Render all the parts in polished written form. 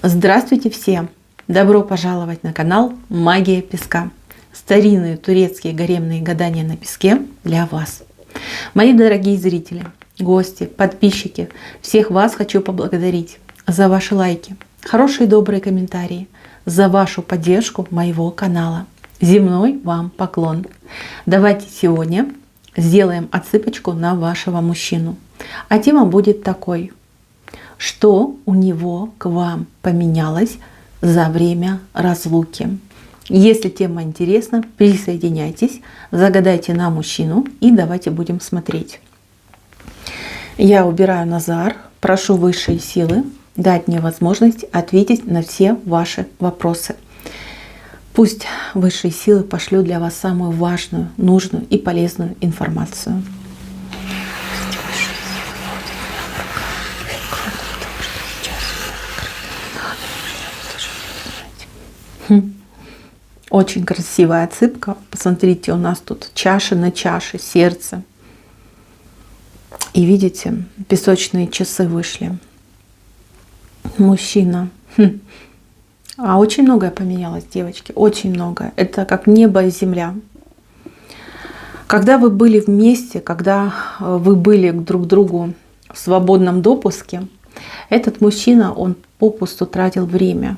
Здравствуйте все! Добро пожаловать на канал Магия Песка. Старинные турецкие гаремные гадания на песке для вас. Мои дорогие зрители, гости, подписчики, всех вас хочу поблагодарить за ваши лайки, хорошие добрые комментарии, за вашу поддержку моего канала. Земной вам поклон. Давайте сегодня сделаем отсыпочку на вашего мужчину. А тема будет такой: что у него к вам поменялось за время разлуки? Если тема интересна, присоединяйтесь, загадайте на мужчину и давайте будем смотреть. Я убираю Назар, прошу высшие силы дать мне возможность ответить на все ваши вопросы. Пусть высшие силы пошлют для вас самую важную, нужную и полезную информацию. Очень красивая отсыпка. Посмотрите, у нас тут чаша на чаше, сердце. И видите, песочные часы вышли. Мужчина. А очень многое поменялось, девочки. Очень многое. Это как небо и земля. Когда вы были вместе, когда вы были друг к другу в свободном допуске, этот мужчина, он попусту тратил время.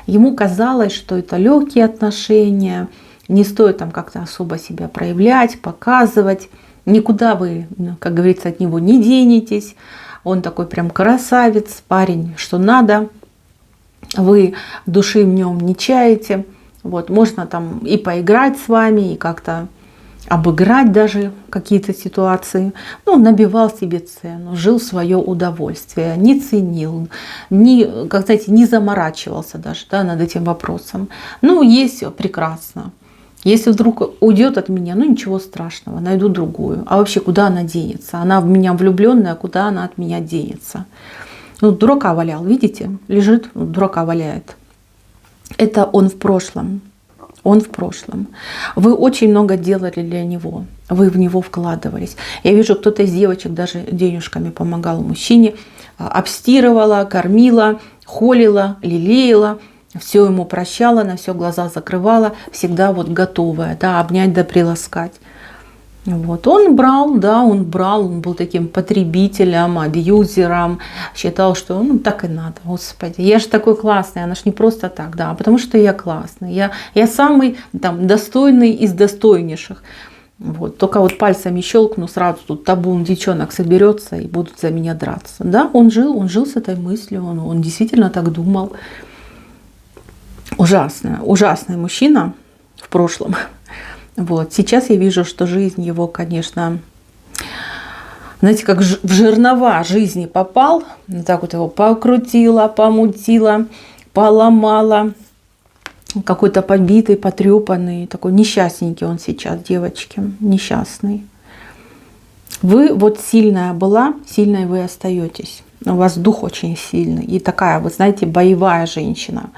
Ему казалось, что это легкие отношения, не стоит там как-то особо себя проявлять, показывать. Никуда вы, как говорится, от него не денетесь. Он такой прям красавец, парень, что надо. Вы души в нем не чаете. Вот, можно там и поиграть с вами, и как-то обыграть даже какие-то ситуации. Ну, набивал себе цену, жил в свое удовольствие, не ценил, не, как знаете, не заморачивался даже, да, над этим вопросом. Ну, есть прекрасно. Если вдруг уйдет от меня, ну ничего страшного, найду другую. А вообще, куда она денется? Она в меня влюбленная, куда она от меня денется? Ну, дурака валял, видите? Лежит, дурака валяет. Это он в прошлом. Он в прошлом. Вы очень много делали для него. Вы в него вкладывались. Я вижу, кто-то из девочек даже денежками помогал мужчине. Обстирывала, кормила, холила, лелеяла. Все ему прощала, на все глаза закрывала. Всегда вот готовая, да, обнять да приласкать. Вот. Он брал, да, он был таким потребителем, абьюзером, считал, что ну так и надо, господи, я же такой классный, она ж не просто так, да, потому что я классный, я самый там достойный из достойнейших. Вот. Только вот пальцами щелкну, сразу тут табун девчонок соберется и будут за меня драться. Да, он жил с этой мыслью, он действительно так думал. Ужасный мужчина в прошлом. Вот. Сейчас я вижу, что жизнь его, конечно, знаете, как в жернова жизни попал. Так вот его покрутила, помутила, поломала. Какой-то побитый, потрепанный, такой несчастненький он сейчас, девочки, несчастный. Вы вот сильная была, сильной вы остаетесь. У вас дух очень сильный. И такая, вот знаете, боевая женщина.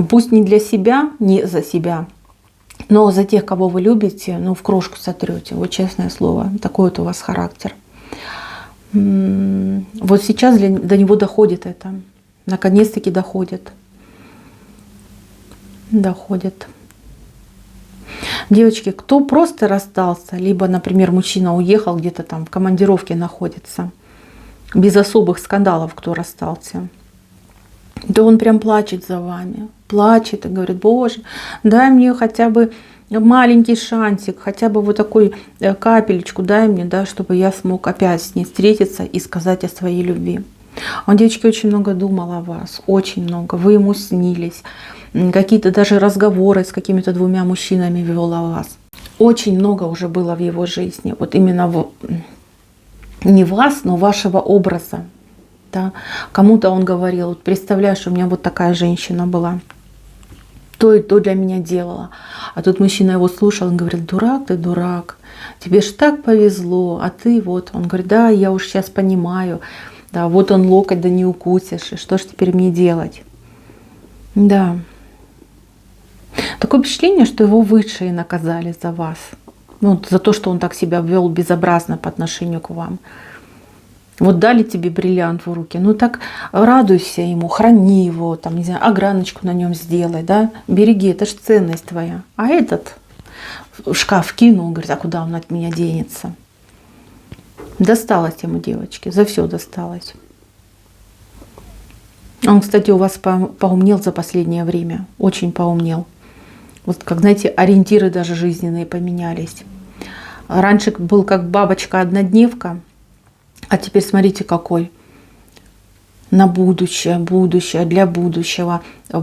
Пусть не для себя, не за себя, но за тех, кого вы любите, ну, в крошку сотрете. Вот честное слово, такой вот у вас характер. Вот сейчас до него доходит это. Наконец-таки доходит. Доходит. Девочки, кто просто расстался, либо, например, мужчина уехал, где-то там в командировке находится, без особых скандалов, кто расстался, да он прям плачет за вами. Плачет и говорит: боже, дай мне хотя бы маленький шансик, хотя бы вот такую капелечку дай мне, да, чтобы я смог опять с ней встретиться и сказать о своей любви. Он, девочки, очень много думал о вас, очень много. Вы ему снились, какие-то даже разговоры с какими-то двумя мужчинами вел о вас. Очень много уже было в его жизни, вот именно не вас, но вашего образа. Да. Кому-то он говорил: вот представляешь, у меня вот такая женщина была, то и то для меня делала. А тут мужчина его слушал, он говорит: дурак ты, дурак, тебе ж так повезло, а ты вот. Он говорит: да, я уж сейчас понимаю, да, вот он локоть, да не укусишь, и что ж теперь мне делать? Да. Такое впечатление, что его высшие наказали за вас. Ну, за то, что он так себя вел безобразно по отношению к вам. Вот дали тебе бриллиант в руки, ну так радуйся ему, храни его, там, не знаю, ограночку на нем сделай, да, береги, это же ценность твоя. А этот в шкаф кинул, говорит, а куда он от меня денется? Досталось ему, девочки, за все досталось. Он, кстати, у вас поумнел за последнее время, очень поумнел. Вот, как, знаете, ориентиры даже жизненные поменялись. Раньше был как бабочка-однодневка, а теперь смотрите какой. На будущее, будущее, для будущего.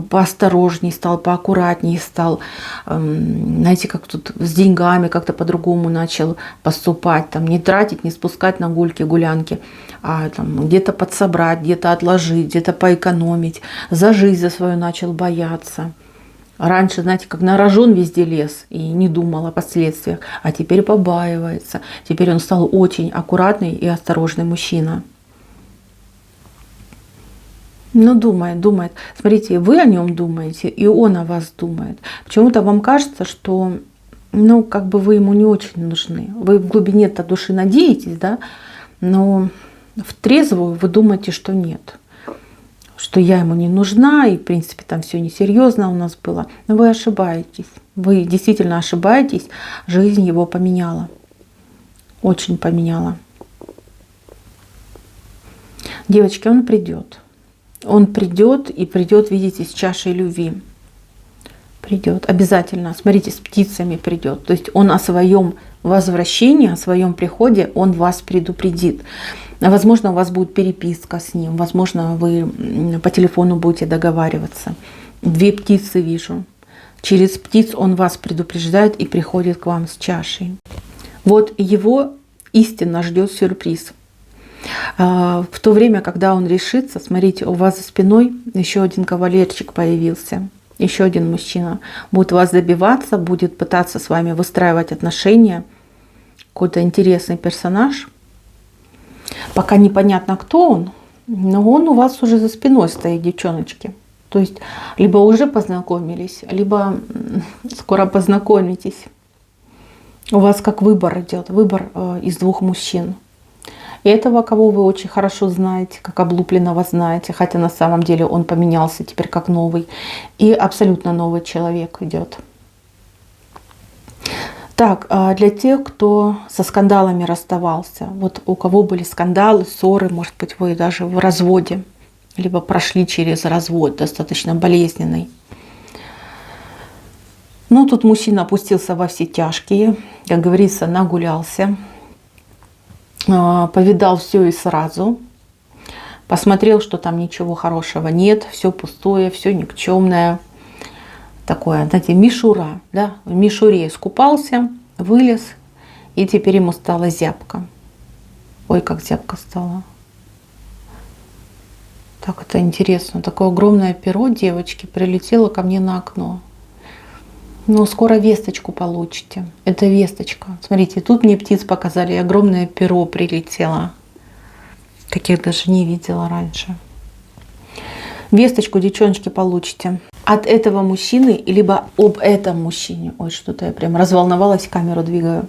Поосторожней стал, поаккуратней стал. Знаете, как тут с деньгами как-то по-другому начал поступать. Там, не тратить, не спускать на гульки, гулянки, а там, где-то подсобрать, где-то отложить, где-то поэкономить. За жизнь за свою начал бояться. Раньше, знаете, как на рожон везде лез и не думал о последствиях, а теперь побаивается. Теперь он стал очень аккуратный и осторожный мужчина. Ну, думает. Смотрите, вы о нем думаете, и он о вас думает. Почему-то вам кажется, что, ну, как бы вы ему не очень нужны. Вы в глубине-то души надеетесь, да, но в трезвую вы думаете, что нет. Что я ему не нужна, и, в принципе, там все несерьезно у нас было. Но вы ошибаетесь. Вы действительно ошибаетесь. Жизнь его поменяла. Очень поменяла. Девочки, он придет. Он придет и придет, видите, с чашей любви. Придет обязательно. Смотрите, с птицами придет. То есть он о своем возвращении, о своем приходе, он вас предупредит. Возможно, у вас будет переписка с ним. Возможно, вы по телефону будете договариваться. 2 птицы вижу. Через птиц он вас предупреждает и приходит к вам с чашей. Вот его истинно ждет сюрприз. В то время, когда он решится, смотрите, у вас за спиной еще один кавалерчик появился. Еще один мужчина. Будет вас добиваться, будет пытаться с вами выстраивать отношения. Какой-то интересный персонаж. Пока непонятно, кто он, но он у вас уже за спиной стоит, девчоночки. То есть, либо уже познакомились, либо скоро познакомитесь. У вас как выбор идет, выбор из 2 мужчин. И этого, кого вы очень хорошо знаете, как облупленного знаете, хотя на самом деле он поменялся теперь как новый. И абсолютно новый человек идет. Так, для тех, кто со скандалами расставался, вот у кого были скандалы, ссоры, может быть, вы даже в разводе, либо прошли через развод, достаточно болезненный. Ну, тут мужчина опустился во все тяжкие, как говорится, нагулялся, повидал все и сразу, посмотрел, что там ничего хорошего нет, все пустое, все никчемное. Такое, знаете, мишура, да, в мишуре искупался, вылез, и теперь ему стало зябко. Ой, как зябко стало. Так, это интересно. Такое огромное перо, девочки, прилетело ко мне на окно. Ну, скоро весточку получите. Это весточка. Смотрите, тут мне птиц показали, и огромное перо прилетело. Таких даже не видела раньше. Весточку, девчоночки, получите от этого мужчины, либо об этом мужчине. Ой, что-то я прям разволновалась, камеру двигаю.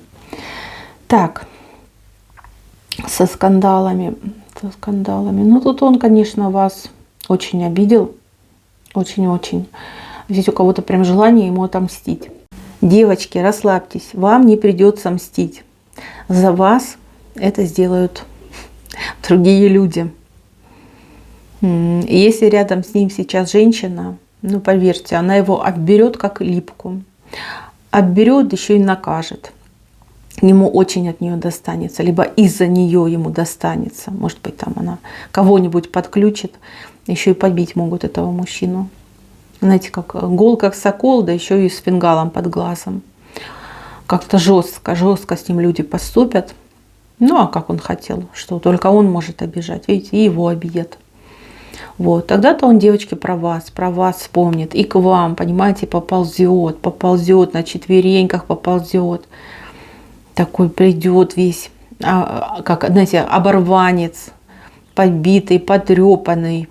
Так, со скандалами. Ну, тут он, конечно, вас очень обидел. Очень-очень. Здесь у кого-то прям желание ему отомстить. Девочки, расслабьтесь. Вам не придется мстить. За вас это сделают другие люди. Если рядом с ним сейчас женщина, ну, поверьте, она его отберет как липку. Отберет, еще и накажет. Ему очень от нее достанется. Либо из-за нее ему достанется. Может быть, там она кого-нибудь подключит. Еще и побить могут этого мужчину. Знаете, как гол, как сокол, да еще и с фингалом под глазом. Как-то жестко с ним люди поступят. Ну, а как он хотел? Что только он может обижать. Видите, и его обидят. Вот, тогда-то он, девочки, про вас вспомнит. И к вам, понимаете, поползет на четвереньках, поползет. Такой придет весь, как, знаете, оборванец, побитый, потрепанный,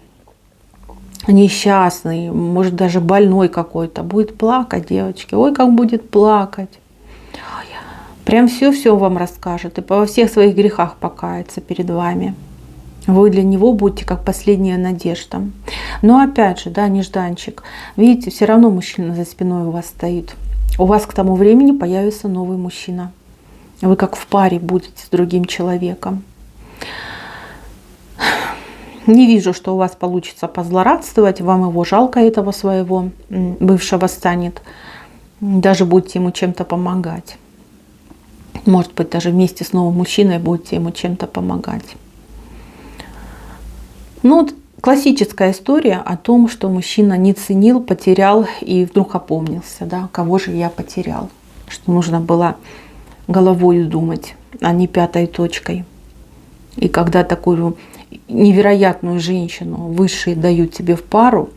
несчастный, может, даже больной какой-то. Будет плакать, девочки. Ой, как будет плакать. Прям все вам расскажет. И во всех своих грехах покается перед вами. Вы для него будете как последняя надежда. Но опять же, да, нежданчик. Видите, все равно мужчина за спиной у вас стоит. У вас к тому времени появится новый мужчина. Вы как в паре будете с другим человеком. Не вижу, что у вас получится позлорадствовать. Вам его жалко, этого своего бывшего станет. Даже будете ему чем-то помогать. Может быть, даже вместе с новым мужчиной будете ему чем-то помогать. Ну, вот классическая история о том, что мужчина не ценил, потерял и вдруг опомнился, да, кого же я потерял, что нужно было головой думать, а не пятой точкой. И когда такую невероятную женщину высшие дают тебе в пару,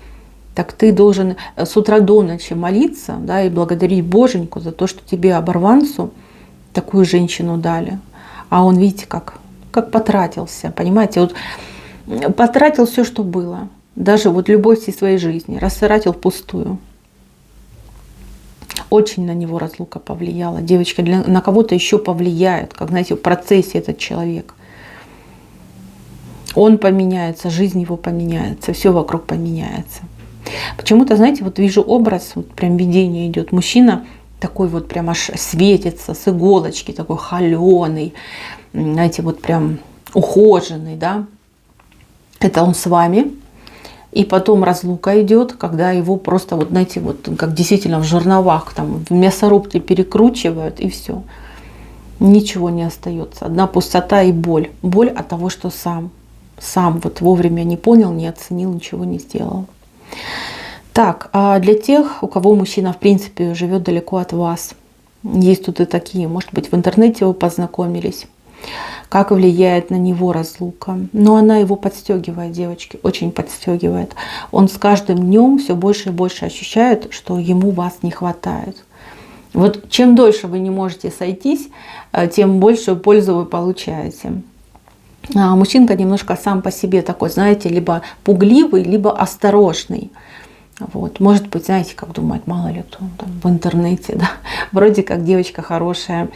так ты должен с утра до ночи молиться, да, и благодарить Боженьку за то, что тебе, оборванцу, такую женщину дали. А он, видите, как потратился, понимаете, вот потратил все, что было. Даже вот любовь всей своей жизни. Растратил впустую. Очень на него разлука повлияла. Девочки, на кого-то еще повлияет. Как, знаете, в процессе этот человек. Он поменяется, жизнь его поменяется. Все вокруг поменяется. Почему-то, знаете, вот вижу образ, вот прям видение идет. Мужчина такой вот прям аж светится, с иголочки, такой холеный. Знаете, вот прям ухоженный, да. Это он с вами, и потом разлука идет, когда его просто, вот знаете, вот как действительно в жерновах, там, в мясорубке перекручивают, и все. Ничего не остается. Одна пустота и боль. Боль от того, что сам вот вовремя не понял, не оценил, ничего не сделал. Так, а для тех, у кого мужчина, в принципе, живет далеко от вас, есть тут и такие, может быть, в интернете вы познакомились, как влияет на него разлука. Но она его подстегивает, девочки, очень подстегивает. Он с каждым днем все больше и больше ощущает, что ему вас не хватает. Вот чем дольше вы не можете сойтись, тем большую пользу вы получаете. А мужчинка немножко сам по себе такой, знаете, либо пугливый, либо осторожный. Вот. Может быть, знаете, как думает, мало ли кто там в интернете, да, вроде как девочка хорошая.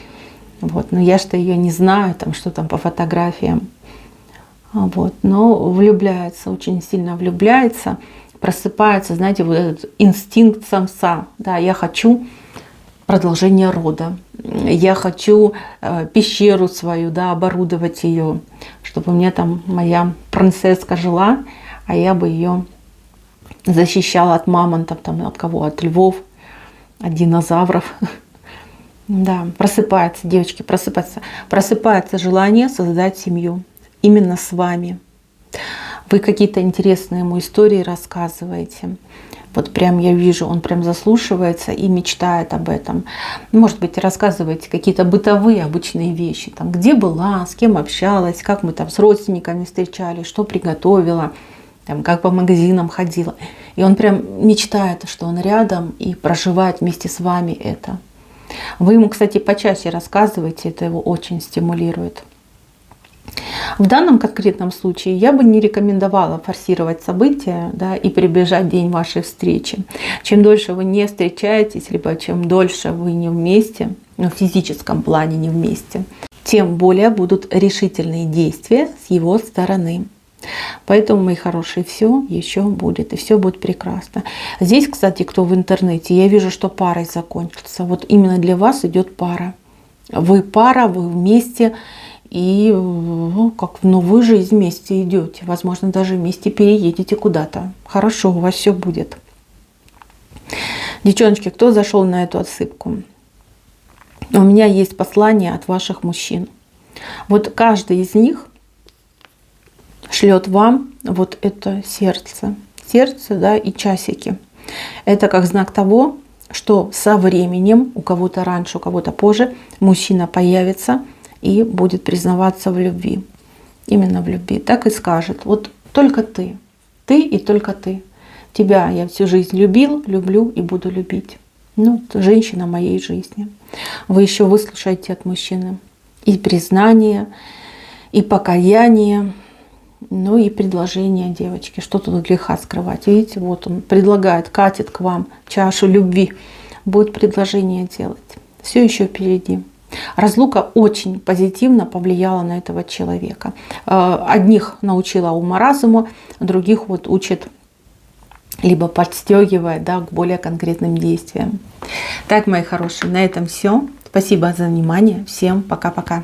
Вот, но я что ее не знаю, там, что там по фотографиям. Вот, но влюбляется, очень сильно влюбляется, просыпается, знаете, вот этот инстинкт самца. Да, я хочу продолжение рода, я хочу пещеру свою, да, оборудовать ее, чтобы у меня там моя принцесска жила, а я бы ее защищала от мамонтов, там, от кого, от львов, от динозавров. Да, просыпается, девочки, просыпается. Просыпается желание создать семью именно с вами. Вы какие-то интересные ему истории рассказываете. Вот прям я вижу, он прям заслушивается и мечтает об этом. Может быть, рассказываете какие-то бытовые обычные вещи. Там, где была, с кем общалась, как мы там с родственниками встречались, что приготовила, там, как по магазинам ходила. И он прям мечтает, что он рядом и проживает вместе с вами это. Вы ему, кстати, почаще рассказываете, это его очень стимулирует. В данном конкретном случае я бы не рекомендовала форсировать события, да, и приближать день вашей встречи. Чем дольше вы не встречаетесь, либо чем дольше вы не вместе, в физическом плане не вместе, тем более будут решительные действия с его стороны. Поэтому, мои хорошие, все еще будет, и все будет прекрасно. Здесь, кстати, кто в интернете, я вижу, что парой закончится. Вот именно для вас идет пара. Вы пара, вы вместе, и как в новую жизнь вместе идете. Возможно, даже вместе переедете куда-то. Хорошо, у вас все будет. Девчоночки, кто зашел на эту отсыпку? У меня есть послание от ваших мужчин. Вот каждый из них шлет вам вот это сердце. Сердце, да, и часики. Это как знак того, что со временем, у кого-то раньше, у кого-то позже, мужчина появится и будет признаваться в любви. Именно в любви. Так и скажет. Вот только ты. Ты и только ты. Тебя я всю жизнь любил, люблю и буду любить. Ну, женщина моей жизни. Вы еще выслушаете от мужчины и признание, и покаяние, ну и предложение, девочки. Что тут греха скрывать? Видите, вот он предлагает, катит к вам чашу любви. Будет предложение делать. Все еще впереди. Разлука очень позитивно повлияла на этого человека. Одних научила уму-разуму, других вот учит, либо подстегивает, да, к более конкретным действиям. Так, мои хорошие, на этом все. Спасибо за внимание. Всем пока-пока.